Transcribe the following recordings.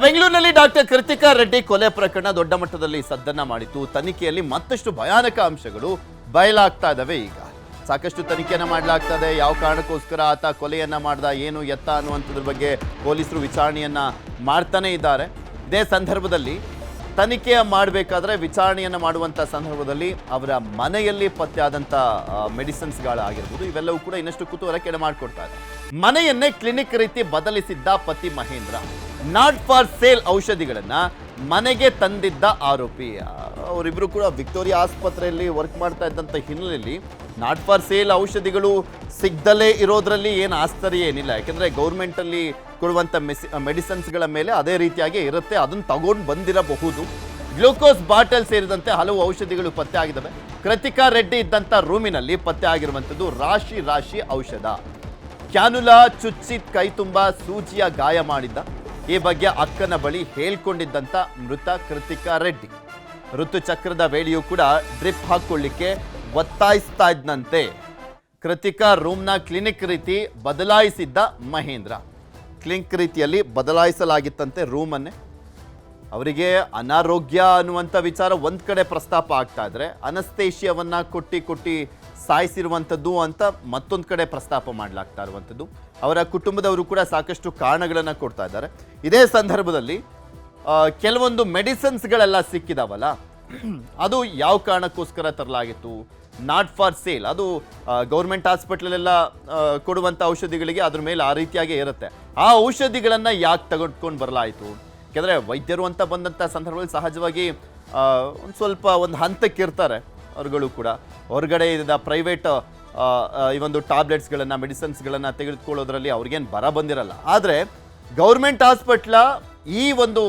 ಬೆಂಗಳೂರಿನಲ್ಲಿ ಡಾಕ್ಟರ್ ಕೃತಿಕಾ ರೆಡ್ಡಿ ಕೊಲೆ ಪ್ರಕರಣ ದೊಡ್ಡ ಮಟ್ಟದಲ್ಲಿ ಸದ್ದನ್ನ ಮಾಡಿತು. ತನಿಖೆಯಲ್ಲಿ ಮತ್ತಷ್ಟು ಭಯಾನಕ ಅಂಶಗಳು ಬಯಲಾಗ್ತಾ ಇದಾವೆ. ಈಗ ಸಾಕಷ್ಟು ತನಿಖೆಯನ್ನ ಮಾಡಲಾಗ್ತಾ ಇದೆ. ಯಾವ ಕಾರಣಕ್ಕೋಸ್ಕರ ಆತ ಕೊಲೆಯನ್ನ ಮಾಡ್ದ, ಏನು ಎತ್ತ ಅನ್ನುವಂಥದ್ರ ಬಗ್ಗೆ ಪೊಲೀಸರು ವಿಚಾರಣೆಯನ್ನ ಮಾಡ್ತಾನೆ ಇದ್ದಾರೆ. ಇದೇ ಸಂದರ್ಭದಲ್ಲಿ ತನಿಖೆಯ ಮಾಡಬೇಕಾದ್ರೆ ವಿಚಾರಣೆಯನ್ನು ಮಾಡುವಂಥ ಸಂದರ್ಭದಲ್ಲಿ ಅವರ ಮನೆಯಲ್ಲಿ ಪತ್ತೆಯಾದಂಥ ಮೆಡಿಸಿನ್ಸ್ಗಳಾಗಿರ್ಬೋದು, ಇವೆಲ್ಲವೂ ಕೂಡ ಇನ್ನಷ್ಟು ಕುತೂಹಲಕ್ಕೆ ಮಾಡಿಕೊಡ್ತಾ ಇದೆ. ಮನೆಯನ್ನೇ ಕ್ಲಿನಿಕ್ ರೀತಿ ಬದಲಿಸಿದ್ದ ಪತಿ ಮಹೇಂದ್ರ ನಾಟ್ ಫಾರ್ ಸೇಲ್ ಔಷಧಿಗಳನ್ನ ಮನೆಗೆ ತಂದಿದ್ದ ಆರೋಪಿ. ಅವರಿಬ್ರು ಕೂಡ ವಿಕ್ಟೋರಿಯಾ ಆಸ್ಪತ್ರೆಯಲ್ಲಿ ವರ್ಕ್ ಮಾಡ್ತಾ ಇದ್ದಂಥ ಹಿನ್ನೆಲೆಯಲ್ಲಿ ನಾಟ್ ಫಾರ್ ಸೇಲ್ ಔಷಧಿಗಳು ಸಿಗ್ದಲೇ ಇರೋದ್ರಲ್ಲಿ ಏನು ಆಶ್ಚರ್ಯ ಏನಿಲ್ಲ. ಯಾಕೆಂದರೆ ಗೌರ್ಮೆಂಟಲ್ಲಿ ಕೊಡುವಂಥ ಮೆಡಿಸಿನ್ಸ್ಗಳ ಮೇಲೆ ಅದೇ ರೀತಿಯಾಗಿ ಇರುತ್ತೆ, ಅದನ್ನು ತಗೊಂಡು ಬಂದಿರಬಹುದು. ಗ್ಲೂಕೋಸ್ ಬಾಟಲ್ ಸೇರಿದಂತೆ ಹಲವು ಔಷಧಿಗಳು ಪತ್ತೆ ಆಗಿದ್ದಾವೆ. ಕೃತಿಕಾ ರೆಡ್ಡಿ ಇದ್ದಂಥ ರೂಮಿನಲ್ಲಿ ಪತ್ತೆ ಆಗಿರುವಂಥದ್ದು ರಾಶಿ ರಾಶಿ ಔಷಧ. ಕ್ಯಾನುಲಾ ಚುಚ್ಚಿ ಕೈ ತುಂಬ ಸೂಜಿಯ ಗಾಯ ಮಾಡಿದ್ದ. ಈ ಬಗ್ಗೆ ಅಕ್ಕನ ಬಳಿ ಹೇಳ್ಕೊಂಡಿದ್ದಂಥ ಮೃತ ಕೃತಿಕಾ ರೆಡ್ಡಿ ಋತುಚಕ್ರದ ವೇಳೆಯೂ ಕೂಡ ಡ್ರಿಪ್ ಹಾಕೊಳ್ಳಿಕ್ಕೆ ಒತ್ತಾಯಿಸ್ತಾ ಇದ್ದಂತೆ. ಕೃತಿಕಾ ರೂಮ್ನ ಕ್ಲಿನಿಕ್ ರೀತಿ ಬದಲಾಯಿಸಿದ್ದ ಮಹೇಂದ್ರ. ಕ್ಲಿನಿಕ್ ರೀತಿಯಲ್ಲಿ ಬದಲಾಯಿಸಲಾಗಿತ್ತಂತೆ ರೂಮನ್ನೇ. ಅವರಿಗೆ ಅನಾರೋಗ್ಯ ಅನ್ನುವಂಥ ವಿಚಾರ ಒಂದು ಕಡೆ ಪ್ರಸ್ತಾಪ ಆಗ್ತಾ ಇದ್ರೆ, ಅನಸ್ತೇಶಿಯವನ್ನ ಕೊಟ್ಟಿ ಸಾಯಿಸಿರುವಂಥದ್ದು ಅಂತ ಮತ್ತೊಂದು ಕಡೆ ಪ್ರಸ್ತಾಪ ಮಾಡಲಾಗ್ತಾ ಇರುವಂಥದ್ದು. ಅವರ ಕುಟುಂಬದವರು ಕೂಡ ಸಾಕಷ್ಟು ಕಾರಣಗಳನ್ನು ಕೊಡ್ತಾ ಇದ್ದಾರೆ. ಇದೇ ಸಂದರ್ಭದಲ್ಲಿ ಕೆಲವೊಂದು ಮೆಡಿಸಿನ್ಸ್ಗಳೆಲ್ಲ ಸಿಕ್ಕಿದಾವಲ್ಲ, ಅದು ಯಾವ ಕಾರಣಕ್ಕೋಸ್ಕರ ತರಲಾಗಿತ್ತು, ನಾಟ್ ಫಾರ್ ಸೇಲ್, ಅದು ಗೌರ್ಮೆಂಟ್ ಹಾಸ್ಪಿಟ್ಲಲ್ಲೆಲ್ಲ ಕೊಡುವಂಥ ಔಷಧಿಗಳಿಗೆ ಅದ್ರ ಮೇಲೆ ಆ ರೀತಿಯಾಗೇ ಇರುತ್ತೆ. ಆ ಔಷಧಿಗಳನ್ನು ಯಾಕೆ ತೆಗೆದುಕೊಂಡು ಬರಲಾಯಿತು? ಯಾಕೆಂದರೆ ವೈದ್ಯರು ಅಂತ ಬಂದಂಥ ಸಂದರ್ಭದಲ್ಲಿ ಸಹಜವಾಗಿ ಒಂದು ಹಂತಕ್ಕೆ ಇರ್ತಾರೆ ಅವ್ರುಗಳು ಕೂಡ. ಹೊರಗಡೆ ಇದ್ದ ಪ್ರೈವೇಟ್ ಈ ಒಂದು ಟ್ಯಾಬ್ಲೆಟ್ಸ್ಗಳನ್ನು ಮೆಡಿಸಿನ್ಸ್ಗಳನ್ನು ತೆಗೆದುಕೊಳ್ಳೋದ್ರಲ್ಲಿ ಅವ್ರಿಗೇನು ಬರ ಬಂದಿರಲ್ಲ. ಆದರೆ ಗೌರ್ಮೆಂಟ್ ಹಾಸ್ಪಿಟ್ಲ ಈ ಒಂದು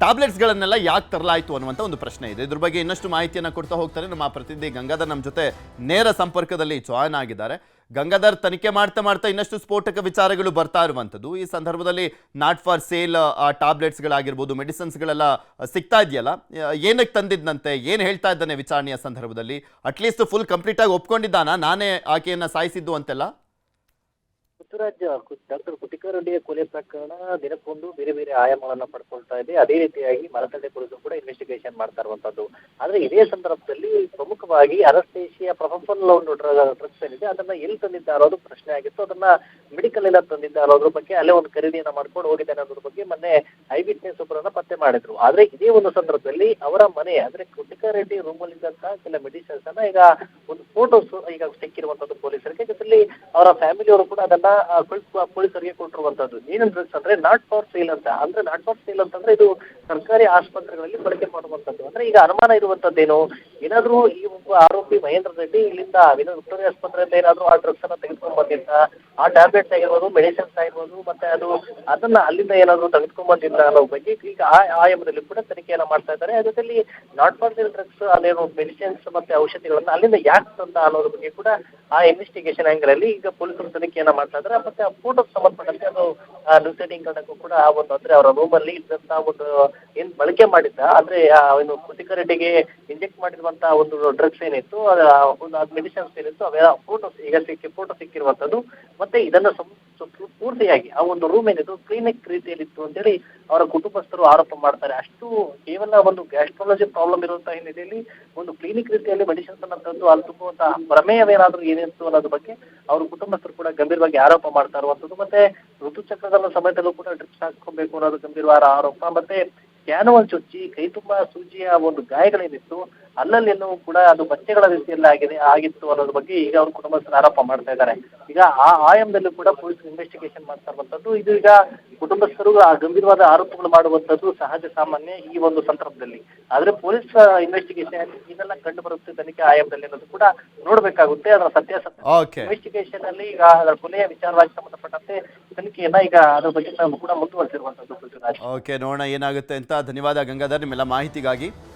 ಟ್ಯಾಬ್ಲೆಟ್ಸ್ಗಳನ್ನೆಲ್ಲ ಯಾಕೆ ತರಲಾಯಿತು ಅನ್ನುವಂಥ ಒಂದು ಪ್ರಶ್ನೆ ಇದೆ. ಇದ್ರ ಬಗ್ಗೆ ಇನ್ನಷ್ಟು ಮಾಹಿತಿಯನ್ನು ಕೊಡ್ತಾ ಹೋಗ್ತಾರೆ ನಮ್ಮ ಪ್ರತಿನಿಧಿ ಗಂಗಾಧರ್. ನಮ್ಮ ಜೊತೆ ನೇರ ಸಂಪರ್ಕದಲ್ಲಿ ಜಾಯ್ನ್ ಆಗಿದ್ದಾರೆ. ಗಂಗಾಧರ್, ತನಿಖೆ ಮಾಡ್ತಾ ಇನ್ನಷ್ಟು ಸ್ಫೋಟಕ ವಿಚಾರಗಳು ಬರ್ತಾ ಇರುವಂಥದ್ದು. ಈ ಸಂದರ್ಭದಲ್ಲಿ ನಾಟ್ ಫಾರ್ ಸೇಲ್ ಟ್ಯಾಬ್ಲೆಟ್ಸ್ಗಳಾಗಿರ್ಬೋದು, ಮೆಡಿಸಿನ್ಸ್ಗಳೆಲ್ಲ ಸಿಗ್ತಾ ಇದೆಯಲ್ಲ, ಏನಕ್ಕೆ ತಂದಿದ್ದಂತೆ, ಏನು ಹೇಳ್ತಾ ಇದ್ದಾನೆ ವಿಚಾರಣೆಯ ಸಂದರ್ಭದಲ್ಲಿ? ಅಟ್ಲೀಸ್ಟ್ ಫುಲ್ ಕಂಪ್ಲೀಟ್ ಆಗಿ ಒಪ್ಕೊಂಡಿದ್ದಾನಾ ನಾನೇ ಆಕೆಯನ್ನ ಸಾಯಿಸಿದ್ದು ಅಂತೆಲ್ಲ? ಪೃಥ್ವಿರಾಜ್, ಡಾಕ್ಟರ್ ಕೃತಿಕಾ ರೆಡ್ಡಿಯ ಕೊಲೆ ಪ್ರಕರಣ ದಿನಕ್ಕೊಂದು ಬೇರೆ ಬೇರೆ ಆಯಾಮಗಳನ್ನ ಪಡ್ಕೊಳ್ತಾ ಇದೆ. ಅದೇ ರೀತಿಯಾಗಿ ಮಲತಳ್ಳಿ ಪೊಲೀಸರು ಕೂಡ ಇನ್ವೆಸ್ಟಿಗೇಷನ್ ಮಾಡ್ತಾ ಇರುವಂತದ್ದು. ಆದ್ರೆ ಇದೇ ಸಂದರ್ಭದಲ್ಲಿ ಪ್ರಮುಖವಾಗಿ ಅನಸ್ತೇಶಿಯಾ ಪ್ರೊಫೆಷನಲ್ ಒಂದು ಡ್ರಗ್ಸ್ ಏನಿದೆ ಅದನ್ನ ಎಲ್ಲಿ ತಂದಿದ್ದಾರೋ ಅದು ಪ್ರಶ್ನೆ ಆಗಿತ್ತು. ಅದನ್ನ ಮೆಡಿಕಲ್ ಎಲ್ಲ ತಂದಿದ್ದಾರೋ ಅದ್ರ ಬಗ್ಗೆ ಅಲ್ಲೇ ಒಂದು ಖರೀದಿಯನ್ನ ಮಾಡ್ಕೊಂಡು ಹೋಗಿದ್ದಾನೆ ಅನ್ನೋದ್ರ ಬಗ್ಗೆ ಮೊನ್ನೆ ಐ ವಿಟ್ನೆಸ್ ಒಬ್ಬರನ್ನ ಪತ್ತೆ ಮಾಡಿದ್ರು. ಆದ್ರೆ ಇದೇ ಒಂದು ಸಂದರ್ಭದಲ್ಲಿ ಅವರ ಮನೆ ಅಂದ್ರೆ ಕೃತಿಕಾ ರೆಡ್ಡಿ ರೂಮ್ ಅಲ್ಲಿ ಇದ್ದಂತಹ ಕೆಲ ಮೆಡಿಸಿನ್ಸ್ ಅನ್ನ ಈಗ ಒಂದು ಫೋಟೋಸ್ ಈಗ ಸಿಕ್ಕಿರುವಂತದ್ದು ಪೊಲೀಸರಿಗೆ. ಜೊತೆಲಿ ಅವರ ಫ್ಯಾಮಿಲಿಯವರು ಕೂಡ ಅದನ್ನ ಪೊಲೀಸರಿಗೆ ಕೊಟ್ಟಿರುವಂತದ್ದು. ಏನೇನು ಡ್ರಗ್ಸ್ ಅಂದ್ರೆ ನಾಟ್ ಫಾರ್ ಸೇಲ್ ಅಂತ. ಅಂದ್ರೆ ನಾಟ್ ಫಾರ್ ಸೇಲ್ ಅಂತಂದ್ರೆ ಇದು ಸರ್ಕಾರಿ ಆಸ್ಪತ್ರೆಗಳಲ್ಲಿ ಬಳಕೆ ಮಾಡುವಂತದ್ದು. ಅಂದ್ರೆ ಈಗ ಅನುಮಾನ ಇರುವಂತದ್ದೇನು, ಏನಾದ್ರೂ ಈ ಒಬ್ಬ ಆರೋಪಿ ಮಹೇಂದ್ರ ರೆಡ್ಡಿ ಇಲ್ಲಿಂದ ವಿಕ್ಟೋರಿಯಾ ಆಸ್ಪತ್ರೆಯಿಂದ ಏನಾದ್ರೂ ಆ ಡ್ರಗ್ಸ್ ಅನ್ನ ತೆಗೆದುಕೊಂಡು ಬಂದಿದ್ದ, ಆ ಟ್ಯಾಬ್ಲೆಟ್ಸ್ ಆಗಿರ್ಬೋದು, ಮೆಡಿಸಿನ್ಸ್ ಆಗಿರ್ಬೋದು, ಮತ್ತೆ ಅದನ್ನ ಅಲ್ಲಿಂದ ಏನಾದ್ರು ತೆಗೆದುಕೊಂಡು ಬಂದಿದ್ದ ಅನ್ನೋ ಬಗ್ಗೆ ಈಗ ಆ ಆಯಾಮದಲ್ಲಿ ಕೂಡ ತನಿಖೆಯನ್ನ ಮಾಡ್ತಾ ಇದ್ದಾರೆ. ಜೊತೆಲಿ ನಾಟ್ ಫಾರ್ ಸೇಲ್ ಡ್ರಗ್ಸ್ ಅಲ್ಲೇನು ಮೆಡಿಸಿನ್ಸ್ ಮತ್ತೆ ಔಷಧಿಗಳನ್ನ ಅಲ್ಲಿಂದ ಯಾಕೆ ತಂದ ಅನ್ನೋದ್ರ ಬಗ್ಗೆ ಕೂಡ ಆ ಇನ್ವೆಸ್ಟಿಗೇಷನ್ ಆಂಗಲ್ ಅಲ್ಲಿ ಈಗ ಪೊಲೀಸರು ತನಿಖೆಯನ್ನ ಮಾಡ್ತಾ ಇದ್ದಾರೆ. ಮತ್ತೆ ಆ ಫೋಟೋಸ್ ಸಂಬಂಧಪಟ್ಟಂತೆ ಅದು ನ್ಯೂಸೆಟಿಂಗ್ ಕಡೆಗೂ ಕೂಡ ಆ ಒಂದು ಅಂದ್ರೆ ಅವರ ರೂಮ್ ಅಲ್ಲಿ ಇದ್ದಂತ ಒಂದು ಏನ್ ಬಳಕೆ ಮಾಡಿದ್ದ ಅಂದ್ರೆ ಏನು ಕೃತಿಕಾ ರೆಡ್ಡಿಗೆ ಇಂಜೆಕ್ಟ್ ಮಾಡಿರುವಂತಹ ಒಂದು ಡ್ರಗ್ಸ್ ಏನಿತ್ತು, ಒಂದು ಮೆಡಿಸಿನ್ಸ್ ಏನಿತ್ತು, ಅವೆಲ್ಲ ಫೋಟೋಸ್ ಈಗ ಫೋಟೋ ಸಿಕ್ಕಿರುವಂತದ್ದು. ಮತ್ತೆ ಇದನ್ನ ಪೂರ್ತಿಯಾಗಿ ಆ ಒಂದು ರೂಮ್ ಏನಿತ್ತು ಕ್ಲಿನಿಕ್ ರೀತಿಯಲ್ಲಿತ್ತು ಅಂತೇಳಿ ಅವರ ಕುಟುಂಬಸ್ಥರು ಆರೋಪ ಮಾಡ್ತಾರೆ. ಅಷ್ಟು ಕೇವಲ ಒಂದು ಗ್ಯಾಸ್ಟ್ರಾಲಜಿ ಪ್ರಾಬ್ಲಮ್ ಇರುವಂತಹ ಹಿನ್ನೆಲೆಯಲ್ಲಿ ಒಂದು ಕ್ಲಿನಿಕ್ ರೀತಿಯಲ್ಲಿ ಮೆಡಿಸಿನ್ಸ್ ಅನ್ನ ತಂದು ಅಲ್ಲಿ ತುಂಬುವಂತಹ ಪ್ರಮೇಯವೇನಾದ್ರೂ ಏನಿತ್ತು ಅನ್ನೋದ್ರ ಬಗ್ಗೆ ಅವ್ರ ಕುಟುಂಬಸ್ಥರು ಕೂಡ ಗಂಭೀರವಾಗಿ ಆರೋಪ ಮಾಡ್ತಾ ಇರುವಂತದ್ದು. ಮತ್ತೆ ಋತುಚಕ್ರದ ಸಮಯದಲ್ಲೂ ಕೂಡ ಡ್ರಿಪ್ಸ್ ಹಾಕೋಬೇಕು ಅನ್ನೋದು ಗಂಭೀರವಾದ ಆರೋಪ. ಮತ್ತೆ ಕ್ಯಾನುವಲ್ ಚುಚ್ಚಿ ಕೈ ತುಂಬಾ ಸೂಜಿಯ ಒಂದು ಗಾಯಗಳೇನಿತ್ತು ಅಲ್ಲಲ್ಲೆಲ್ಲವೂ ಕೂಡ ಅದು ಬಚ್ಚೆಗಳ ರೀತಿಯಲ್ಲಿ ಆಗಿತ್ತು ಅನ್ನೋದ್ರ ಬಗ್ಗೆ ಈಗ ಅವ್ರ ಕುಟುಂಬಸ್ಥರು ಆರೋಪ ಮಾಡ್ತಾ ಇದ್ದಾರೆ. ಈಗ ಆ ಆಯಾಮದಲ್ಲೂ ಕೂಡ ಪೊಲೀಸ್ ಇನ್ವೆಸ್ಟಿಗೇಷನ್ ಮಾಡ್ತಾ ಇರುವಂತದ್ದು. ಇದು ಈಗ ಕುಟುಂಬಸ್ಥರು ಆ ಗಂಭೀರವಾದ ಆರೋಪಗಳು ಮಾಡುವಂತದ್ದು ಸಹಜ ಸಾಮಾನ್ಯ ಈ ಒಂದು ಸಂದರ್ಭದಲ್ಲಿ. ಆದ್ರೆ ಪೊಲೀಸ್ ಇನ್ವೆಸ್ಟಿಗೇಷನ್ ಇದೆಲ್ಲ ಕಂಡು ಬರುತ್ತೆ ತನಿಖೆ ಆಯಾಮದಲ್ಲಿ ಅನ್ನೋದು ಕೂಡ ನೋಡ್ಬೇಕಾಗುತ್ತೆ. ಅದರ ಸತ್ಯಾಸತ್ಯ ಇನ್ವೆಸ್ಟಿಗೇಷನ್ ಅಲ್ಲಿ ಈಗ ಅದರ ಕೊಲೆಯ ವಿಚಾರವಾಗಿ ಸಂಬಂಧಪಟ್ಟಂತೆ ತನಿಖೆಯನ್ನ ಈಗ ಅದ್ರ ಬಗ್ಗೆ ನಾವು ಕೂಡ ಮುಂದುವರೆಸಿರುವಂತದ್ದು. ಓಕೆ, ನೋಡೋಣ ಏನಾಗುತ್ತೆ ಅಂತ. ಧನ್ಯವಾದ ಗಂಗಾಧರ್ ನಿಮ್ಮೆಲ್ಲ ಮಾಹಿತಿಗಾಗಿ.